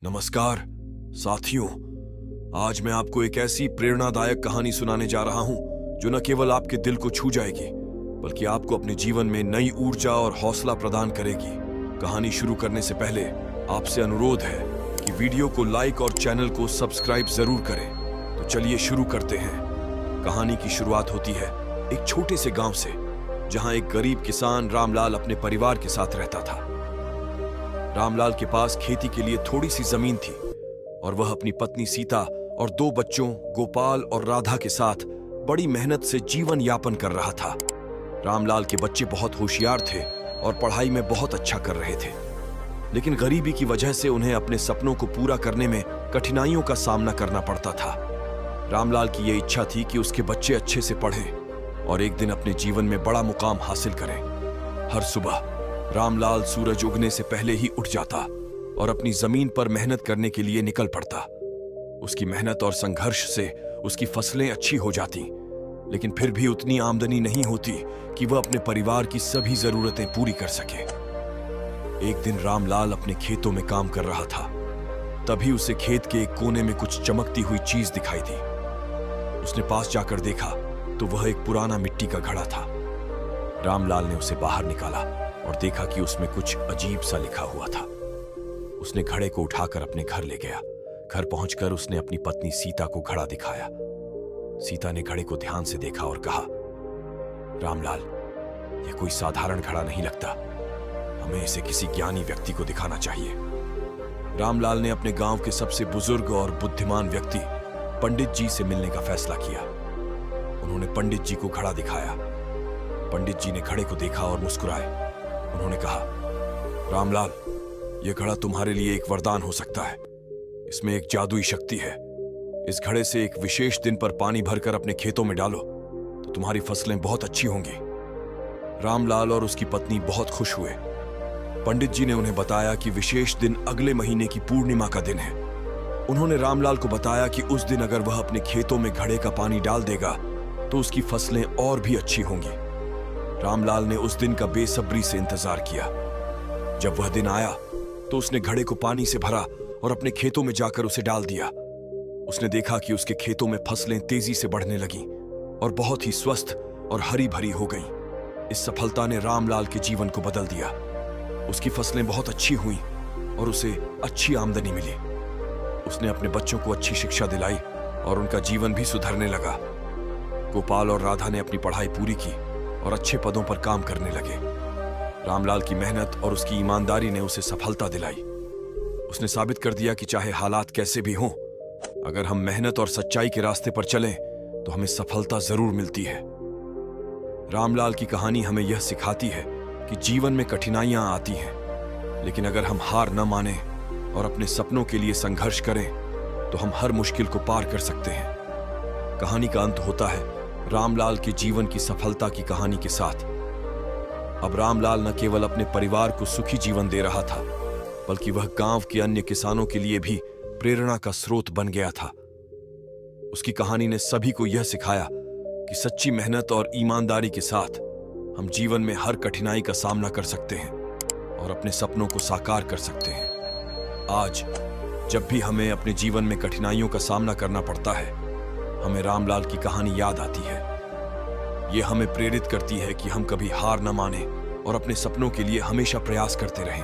नमस्कार साथियों, आज मैं आपको एक ऐसी प्रेरणादायक कहानी सुनाने जा रहा हूं जो न केवल आपके दिल को छू जाएगी बल्कि आपको अपने जीवन में नई ऊर्जा और हौसला प्रदान करेगी। कहानी शुरू करने से पहले आपसे अनुरोध है कि वीडियो को लाइक और चैनल को सब्सक्राइब जरूर करें। तो चलिए शुरू करते हैं। कहानी की शुरुआत होती है एक छोटे से गांव से, जहां एक गरीब किसान रामलाल अपने परिवार के साथ रहता था। रामलाल के पास खेती के लिए थोड़ी सी जमीन थी और वह अपनी पत्नी सीता और 2 बच्चों गोपाल और राधा के साथ बड़ी मेहनत से जीवन यापन कर रहा था। रामलाल के बच्चे बहुत होशियार थे और पढ़ाई में बहुत अच्छा कर रहे थे, लेकिन गरीबी की वजह से उन्हें अपने सपनों को पूरा करने में कठिनाइयों का सामना करना पड़ता था। रामलाल की यह इच्छा थी कि उसके बच्चे अच्छे से पढ़ें और एक दिन अपने जीवन में बड़ा मुकाम हासिल करें। हर सुबह रामलाल सूरज उगने से पहले ही उठ जाता और अपनी जमीन पर मेहनत करने के लिए निकल पड़ता। उसकी मेहनत और संघर्ष से उसकी फसलें अच्छी हो जाती, लेकिन फिर भी उतनी आमदनी नहीं होती कि वह अपने परिवार की सभी जरूरतें पूरी कर सके। एक दिन रामलाल अपने खेतों में काम कर रहा था, तभी उसे खेत के एक कोने में कुछ चमकती हुई चीज दिखाई दी। उसने पास जाकर देखा तो वह एक पुराना मिट्टी का घड़ा था। रामलाल ने उसे बाहर निकाला और देखा कि उसमें कुछ अजीब सा लिखा हुआ था। उसने घड़े को उठाकर अपने घर ले गया। घर पहुंचकर उसने अपनी पत्नी सीता को घड़ा दिखाया। सीता ने घड़े को ध्यान से देखा और कहा, रामलाल, यह कोई साधारण घड़ा नहीं लगता, हमें इसे किसी ज्ञानी व्यक्ति को दिखाना चाहिए। रामलाल ने अपने गांव के सबसे बुजुर्ग और बुद्धिमान व्यक्ति पंडित जी से मिलने का फैसला किया। उन्होंने पंडित जी को घड़ा दिखाया। पंडित जी ने घड़े को देखा और मुस्कुराए। उन्होंने कहा, रामलाल, यह घड़ा तुम्हारे लिए एक वरदान हो सकता है। इसमें एक जादुई शक्ति है। इस घड़े से एक विशेष दिन पर पानी भरकर अपने खेतों में डालो तो तुम्हारी फसलें बहुत अच्छी होंगी। रामलाल और उसकी पत्नी बहुत खुश हुए। पंडित जी ने उन्हें बताया कि विशेष दिन अगले महीने की पूर्णिमा का दिन है। उन्होंने रामलाल को बताया कि उस दिन अगर वह अपने खेतों में घड़े का पानी डाल देगा तो उसकी फसलें और भी अच्छी होंगी। रामलाल ने उस दिन का बेसब्री से इंतजार किया। जब वह दिन आया तो उसने घड़े को पानी से भरा और अपने खेतों में जाकर उसे डाल दिया। उसने देखा कि उसके खेतों में फसलें तेजी से बढ़ने लगीं और बहुत ही स्वस्थ और हरी भरी हो गईं। इस सफलता ने रामलाल के जीवन को बदल दिया। उसकी फसलें बहुत अच्छी हुईं और उसे अच्छी आमदनी मिली। उसने अपने बच्चों को अच्छी शिक्षा दिलाई और उनका जीवन भी सुधरने लगा। गोपाल और राधा ने अपनी पढ़ाई पूरी की और अच्छे पदों पर काम करने लगे। रामलाल की मेहनत और उसकी ईमानदारी ने उसे सफलता दिलाई। उसने साबित कर दिया कि चाहे हालात कैसे भी हों, अगर हम मेहनत और सच्चाई के रास्ते पर चलें तो हमें सफलता जरूर मिलती है। रामलाल की कहानी हमें यह सिखाती है कि जीवन में कठिनाइयां आती हैं, लेकिन अगर हम हार न माने और अपने सपनों के लिए संघर्ष करें तो हम हर मुश्किल को पार कर सकते हैं। कहानी का अंत होता है रामलाल के जीवन की सफलता की कहानी के साथ। अब रामलाल न केवल अपने परिवार को सुखी जीवन दे रहा था, बल्कि वह गांव के अन्य किसानों के लिए भी प्रेरणा का स्रोत बन गया था। उसकी कहानी ने सभी को यह सिखाया कि सच्ची मेहनत और ईमानदारी के साथ हम जीवन में हर कठिनाई का सामना कर सकते हैं और अपने सपनों को साकार कर सकते हैं। आज जब भी हमें अपने जीवन में कठिनाइयों का सामना करना पड़ता है, हमें रामलाल की कहानी याद आती है। यह हमें प्रेरित करती है कि हम कभी हार न मानें और अपने सपनों के लिए हमेशा प्रयास करते रहें।